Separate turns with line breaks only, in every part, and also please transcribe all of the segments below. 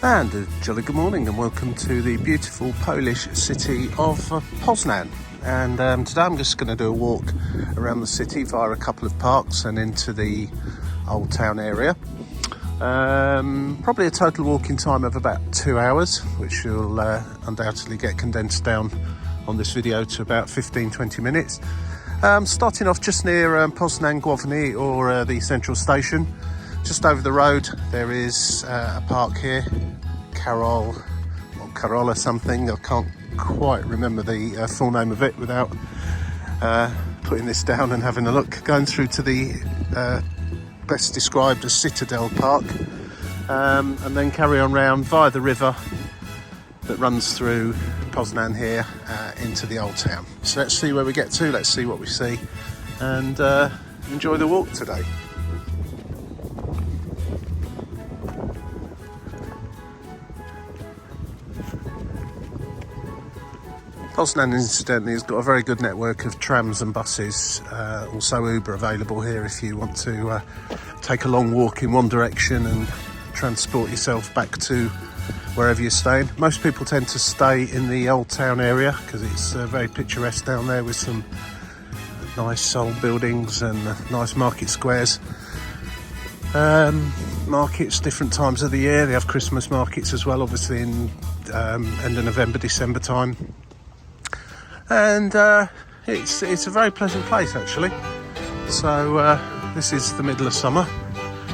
And a jolly good morning and welcome to the beautiful Polish city of Poznan. And today I'm just going to do a walk around the city via a couple of parks and into the old town area. Probably a total walking time of about 2 hours, which you'll undoubtedly get condensed down on this video to about 15-20 minutes. Starting off just near Poznan Główny, or the central station. Just over the road there is a park here, Karola something. I can't quite remember the full name of it without putting this down and having a look. Going through to the best described as Citadel Park, and then carry on round via the river that runs through Poznan here into the old town. So let's see where we get to, let's see what we see, and enjoy the walk today. Poznan, incidentally, has got a very good network of trams and buses, also Uber available here if you want to take a long walk in one direction and transport yourself back to wherever you're staying. Most people tend to stay in the old town area because it's very picturesque down there with some nice old buildings and nice market squares. Markets, different times of the year. They have Christmas markets as well, obviously in end of November, December time. And it's a very pleasant place actually. So this is the middle of summer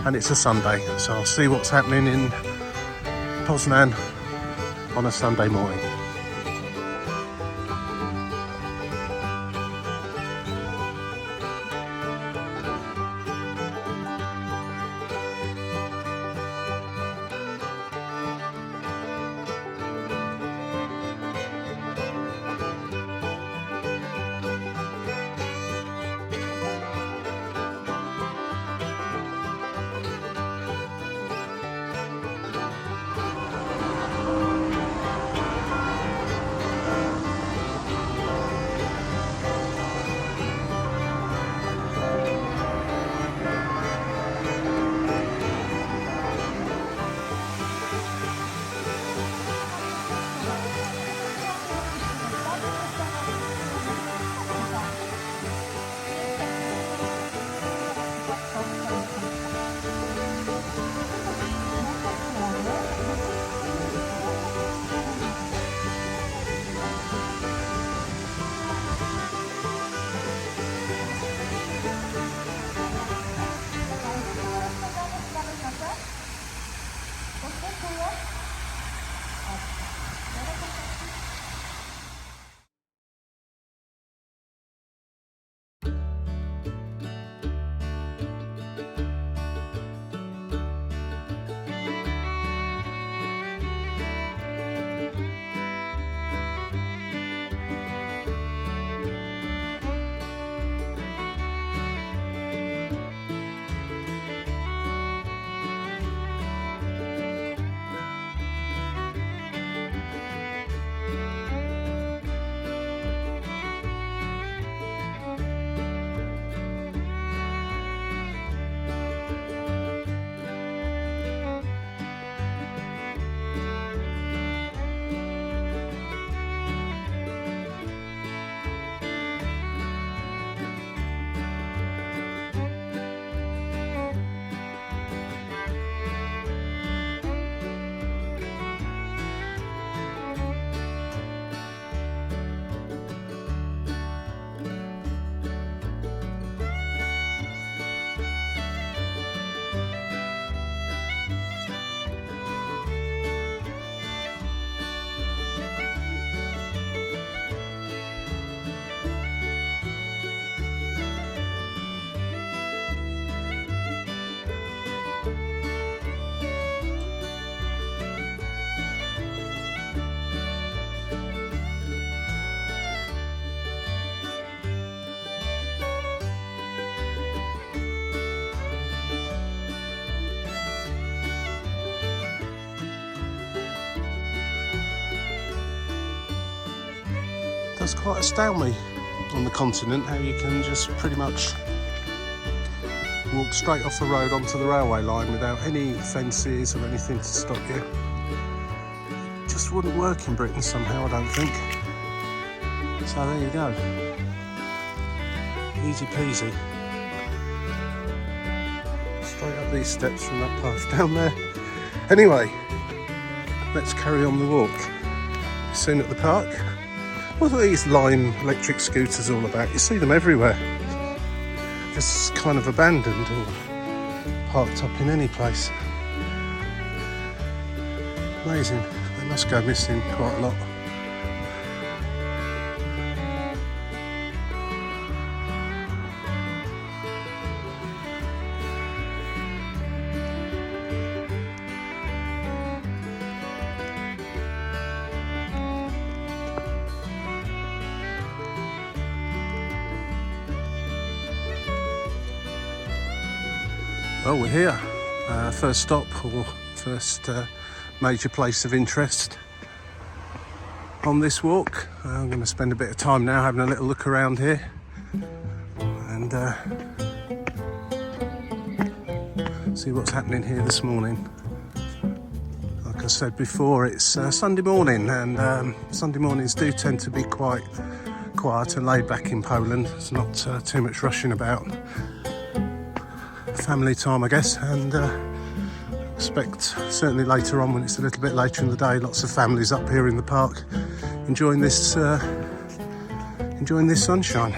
and it's a Sunday, so I'll see what's happening in Poznan on a Sunday morning. Does quite astound me on the continent how you can just pretty much walk straight off the road onto the railway line without any fences or anything to stop you. just wouldn't work in Britain somehow, I don't think. So there you go. Easy peasy. Straight up these steps from that path down there. Anyway, let's carry on the walk. Soon at the park. What are these Lime electric scooters all about? You see them everywhere. Just kind of abandoned or parked up in any place. Amazing. They must go missing quite a lot. Well, we're here. First stop, or first major place of interest on this walk. I'm going to spend a bit of time now having a little look around here and see what's happening here this morning. Like I said before, it's Sunday morning, and Sunday mornings do tend to be quite quiet and laid back in Poland. There's not too much rushing about. Family time, I guess, and expect certainly later on, when it's a little bit later in the day, lots of families up here in the park enjoying this sunshine.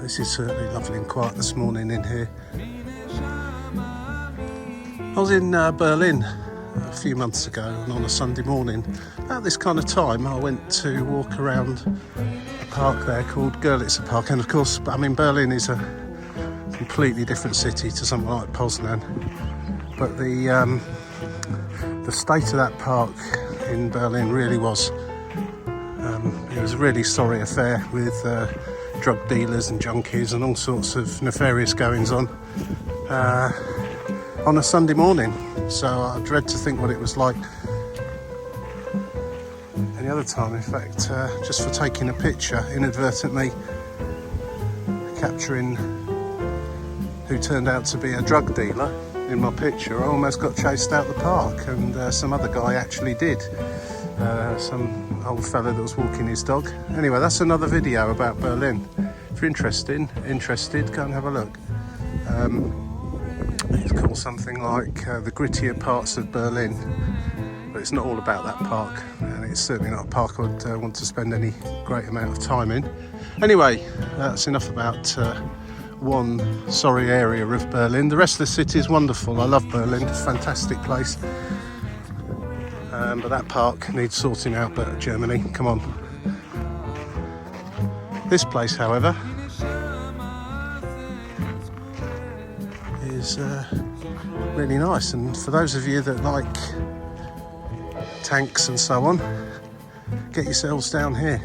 This is certainly lovely and quiet this morning in here. I was in Berlin a few months ago, and on a Sunday morning, about this kind of time, I went to walk around a park there called Görlitzer Park. And of course, I mean, Berlin is a completely different city to something like Poznan. But the state of that park in Berlin really was, it was a really sorry affair with drug dealers and junkies and all sorts of nefarious goings on a Sunday morning. So I dread to think what it was like any other time. In fact, just for taking a picture, inadvertently capturing who turned out to be a drug dealer in my picture, I almost got chased out the park, and some other guy actually did. Some old fella that was walking his dog. Anyway, that's another video about Berlin. If you're interested, go and have a look. It's called something like the grittier parts of Berlin, but it's not all about that park, and it's certainly not a park I'd want to spend any great amount of time in. Anyway, that's enough about one sorry area of Berlin. The rest of the city is wonderful. I love Berlin. It's a fantastic place. But that park needs sorting out. But Germany, come on. This place, however, is really nice. And for those of you that like tanks and so on, get yourselves down here.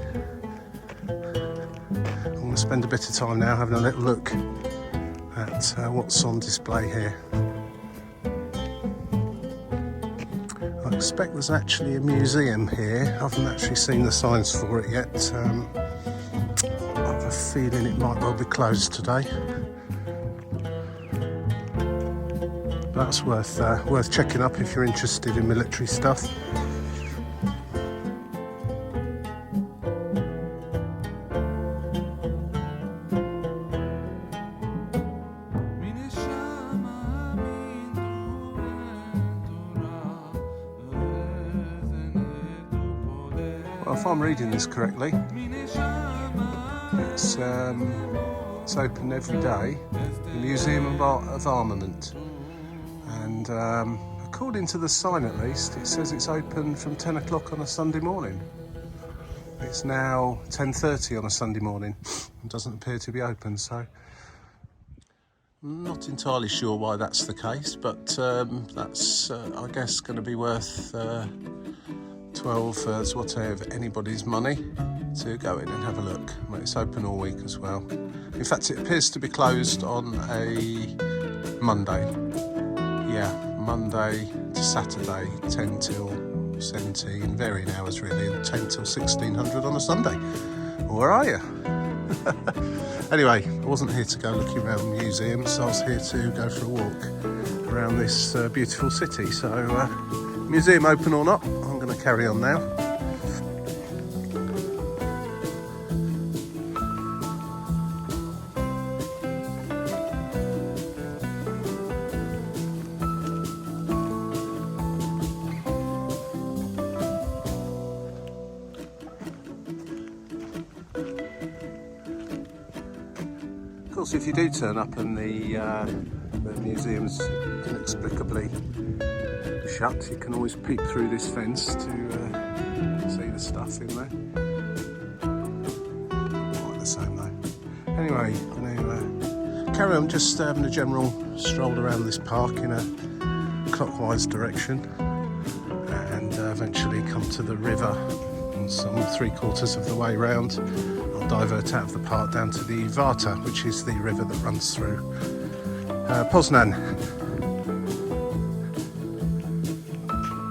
I'm going to spend a bit of time now having a little look at what's on display here. I expect there's actually a museum here. I haven't actually seen the signs for it yet. I have a feeling it might well be closed today. That's worth checking up if you're interested in military stuff. Well, if I'm reading this correctly, it's open every day, the Museum of Armament, and according to the sign at least, it says it's open from 10 o'clock on a Sunday morning. It's now 10:30 on a Sunday morning. It doesn't appear to be open, so I'm not entirely sure why that's the case, but that's I guess going to be worth 12 zloty of anybody's money to go in and have a look. It's open all week as well. In fact, it appears to be closed on a Monday. Yeah, Monday to Saturday, 10 till 17, varying hours really, and 10 till 1600 on a Sunday. Where are you? Anyway, I wasn't here to go looking around museums. I was here to go for a walk around this beautiful city. So, museum open or not, I'm going to carry on now. Of course, if you do turn up and the museum's inexplicably shut, you can always peek through this fence to see the stuff in there. Quite the same though. Anyway, I'm going to carry on just having a general stroll around this park in a clockwise direction, and eventually come to the river. And some 3/4 of the way round, I'll divert out of the park down to the Warta, which is the river that runs through Poznan.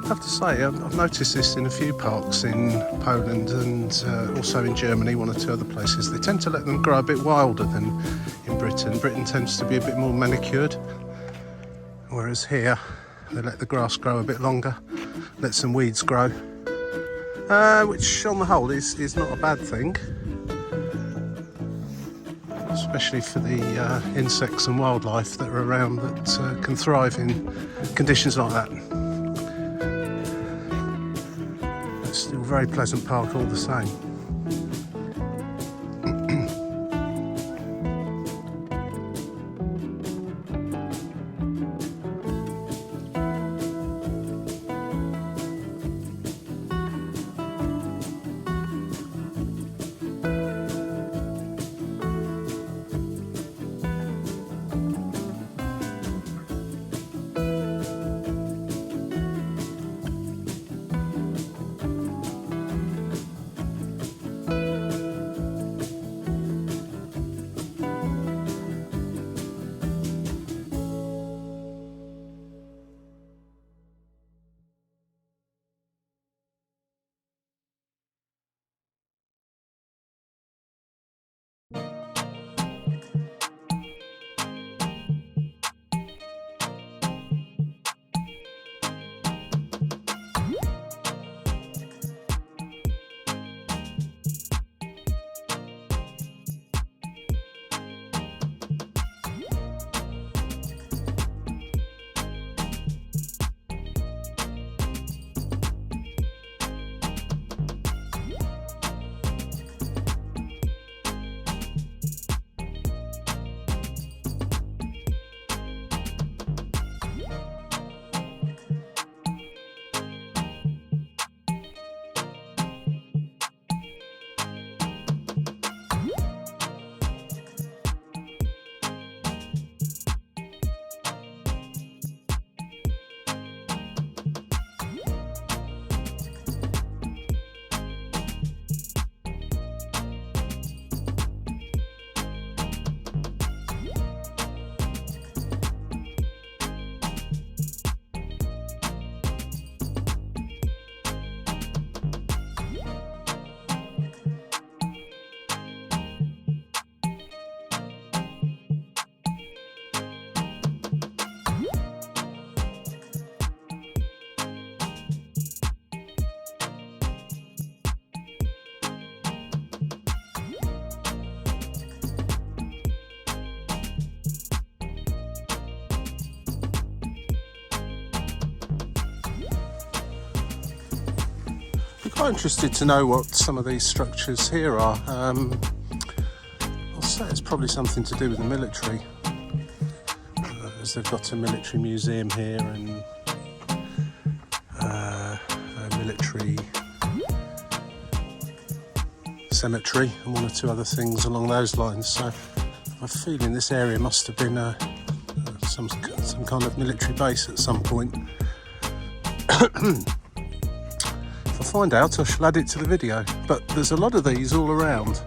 I have to say, I've noticed this in a few parks in Poland and also in Germany, one or two other places. They tend to let them grow a bit wilder than in Britain. Britain tends to be a bit more manicured, whereas here they let the grass grow a bit longer, let some weeds grow, which on the whole is not a bad thing, especially for the insects and wildlife that are around that can thrive in conditions like that. It's still a very pleasant park all the same. Quite interested to know what some of these structures here are. I'll say it's probably something to do with the military, as they've got a military museum here and a military cemetery and one or two other things along those lines. So I have a feeling this area must have been some kind of military base at some point. If I find out, I shall add it to the video. But there's a lot of these all around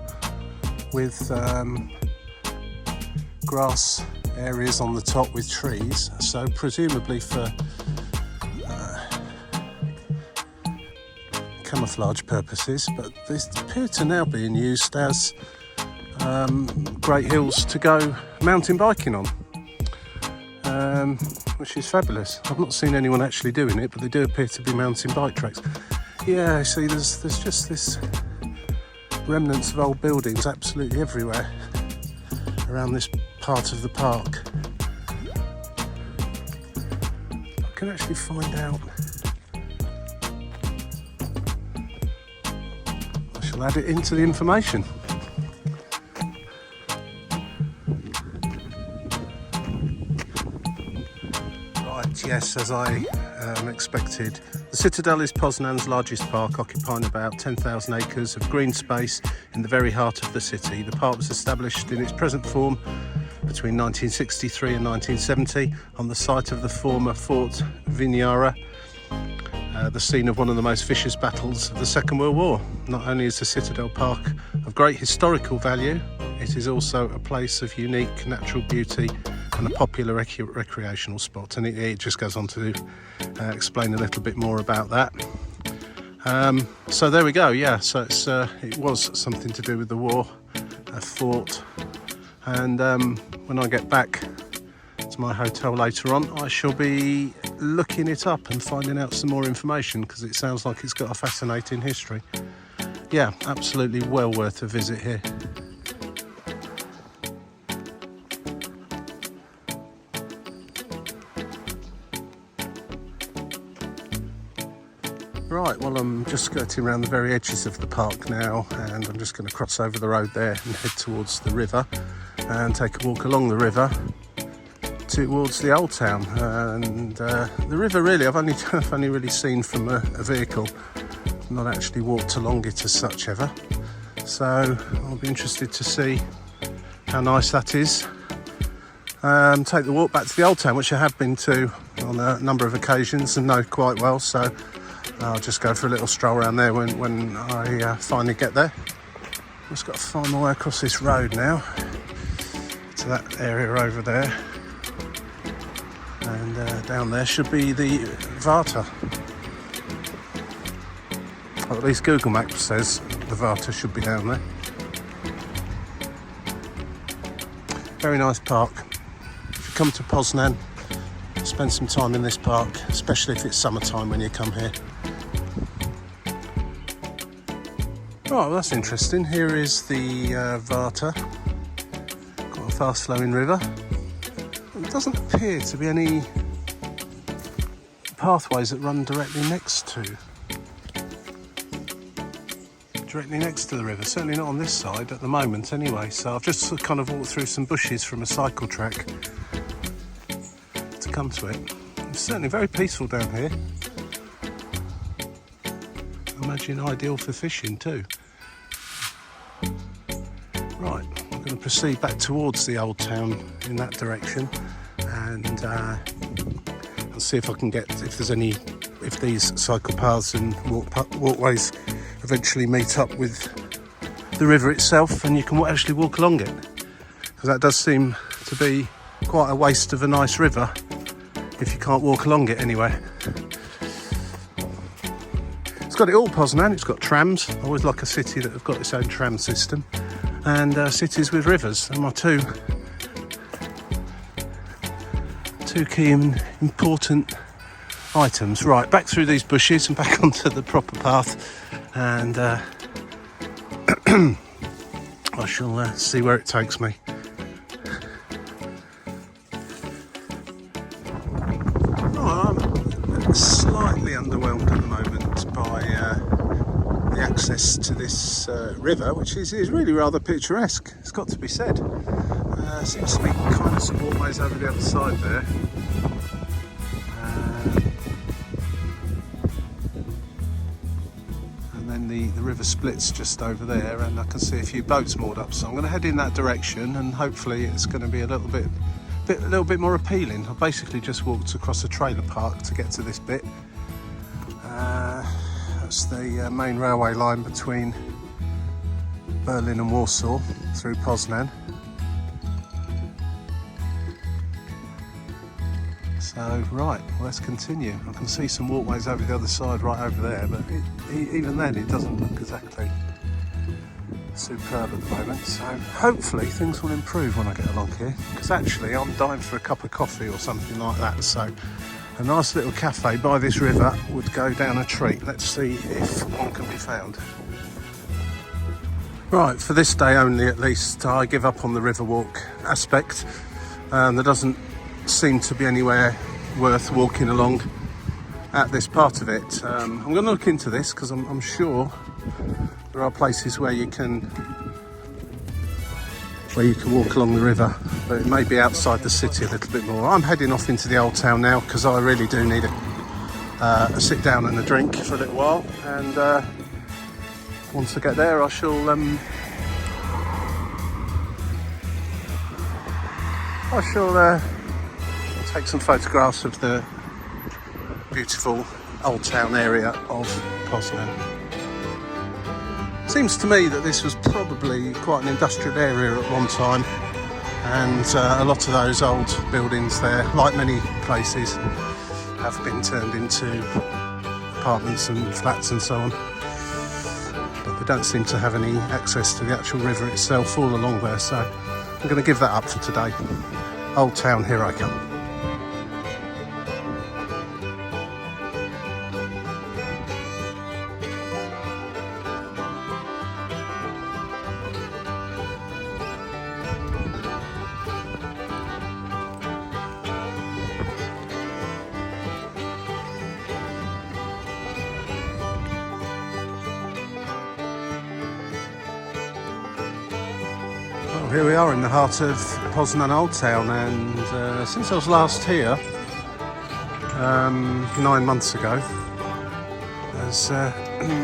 with grass areas on the top with trees, so presumably for camouflage purposes, but these appear to now being used as great hills to go mountain biking on, which is fabulous. I've not seen anyone actually doing it, but they do appear to be mountain bike tracks. Yeah, see, there's just this remnants of old buildings absolutely everywhere around this part of the park. I can actually find out. I shall add it into the information. Right, yes, as I expected. The Citadel is Poznan's largest park, occupying about 10,000 acres of green space in the very heart of the city. The park was established in its present form between 1963 and 1970 on the site of the former Fort Viniara, the scene of one of the most vicious battles of the Second World War. Not only is the Citadel Park of great historical value, it is also a place of unique natural beauty and a popular recreational spot, and it just goes on to explain a little bit more about that. So there we go. Yeah, so it was something to do with the war, a fort, and when I get back to my hotel later on, I shall be looking it up and finding out some more information, because it sounds like it's got a fascinating history. Yeah, absolutely well worth a visit here. Right, well, I'm just skirting around the very edges of the park now, and I'm just going to cross over the road there and head towards the river and take a walk along the river towards the old town. And the river, really, I've only really seen from a vehicle, not actually walked along it as such ever. So I'll be interested to see how nice that is. Take the walk back to the old town, which I have been to on a number of occasions and know quite well. So I'll just go for a little stroll around there when I finally get there. I've just got to find my way across this road now to that area over there. And down there should be the Varta. Or at least Google Maps says the Varta should be down there. Very nice park. If you come to Poznan, spend some time in this park, especially if it's summertime when you come here. Oh, well, that's interesting. Here is the Varta. Quite a fast flowing river. It doesn't appear to be any pathways that run directly next to the river. Certainly not on this side at the moment anyway. So I've just kind of walked through some bushes from a cycle track to come to it. It's certainly very peaceful down here. I imagine ideal for fishing too. Right, I'm going to proceed back towards the old town in that direction, and I'll see if I can get, if these cycle paths and walkways eventually meet up with the river itself and you can actually walk along it, because that does seem to be quite a waste of a nice river if you can't walk along it anyway. It's got it all, Poznan. It's got trams. I always like a city that have got its own tram system, and cities with rivers are my two key and important items. Right, back through these bushes and back onto the proper path, and I shall see where it takes me. I'm slightly underwhelmed at the moment by the access to this river, which is really rather picturesque, it's got to be said. Seems to be kind of some walkways over the other side there. And then the river splits just over there, and I can see a few boats moored up, so I'm going to head in that direction, and hopefully it's going to be a little bit more appealing. I basically just walked across a trailer park to get to this bit. That's the main railway line between Berlin and Warsaw through Poznan. So right, well, let's continue. I can see some walkways over the other side right over there, but even then it doesn't look exactly superb at the moment. So hopefully things will improve when I get along here, because actually I'm dying for a cup of coffee or something like that. So a nice little cafe by this river would go down a treat. Let's see if one can be found. Right, for this day only at least, I give up on the river walk aspect. There doesn't seem to be anywhere worth walking along at this part of it. I'm going to look into this because I'm sure there are places where you can walk along the river, but it may be outside the city a little bit more. I'm heading off into the old town now because I really do need a sit down and a drink for a little while, and once I get there I shall take some photographs of the beautiful old town area of Poznan. Seems to me that this was probably quite an industrial area at one time, and a lot of those old buildings there, like many places, have been turned into apartments and flats and so on. But they don't seem to have any access to the actual river itself all along there, so I'm going to give that up for today. Old town, here I come. Here we are in the heart of Poznan Old Town, and since I was last here 9 months ago, there's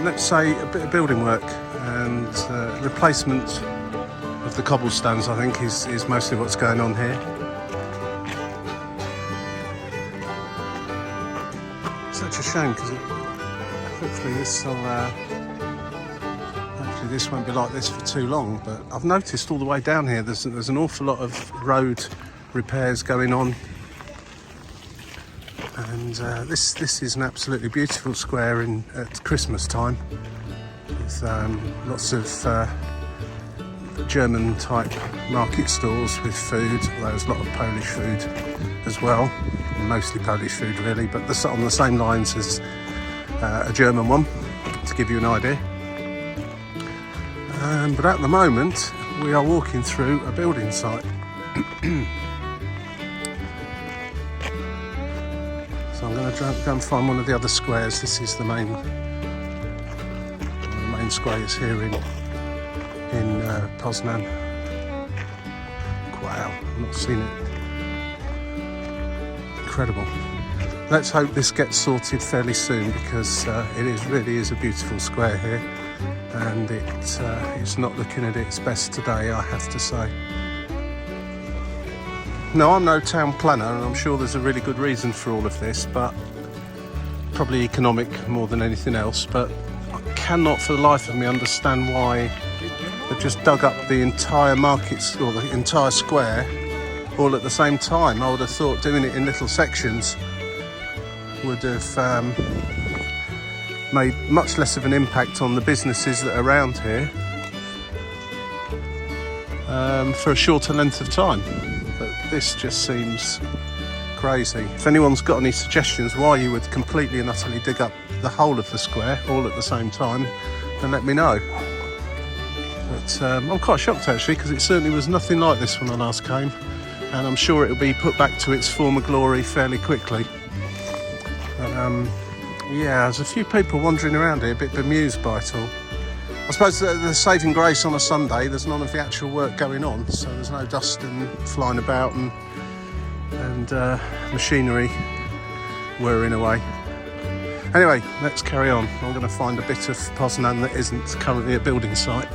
let's say a bit of building work and replacement of the cobblestones, I think, is mostly what's going on here. Such a shame, because hopefully this won't be like this for too long, but I've noticed all the way down here there's an awful lot of road repairs going on, and this is an absolutely beautiful square at Christmas time, with lots of German type market stalls with food. Although there's a lot of Polish food as well, mostly Polish food really, but on the same lines as a German one, to give you an idea. But at the moment we are walking through a building site. So I'm going to go and find one of the other squares. This is the main squares here in Poznan. Wow, I've not seen it. Incredible. Let's hope this gets sorted fairly soon, because it really is a beautiful square here, and it's not looking at its best today, I have to say. No, I'm no town planner, and I'm sure there's a really good reason for all of this, but probably economic more than anything else. But I cannot for the life of me understand why they've just dug up the entire market, or the entire square, all at the same time. I would have thought doing it in little sections would have made much less of an impact on the businesses that are around here for a shorter length of time. But this just seems crazy. If anyone's got any suggestions why you would completely and utterly dig up the whole of the square all at the same time, then let me know. But I'm quite shocked actually, because it certainly was nothing like this when I last came, and I'm sure it'll be put back to its former glory fairly quickly. But yeah, there's a few people wandering around here, a bit bemused by it all. I suppose the saving grace on a Sunday, there's none of the actual work going on, so there's no dust and flying about and machinery whirring away. Anyway, let's carry on. I'm going to find a bit of Poznan that isn't currently a building site.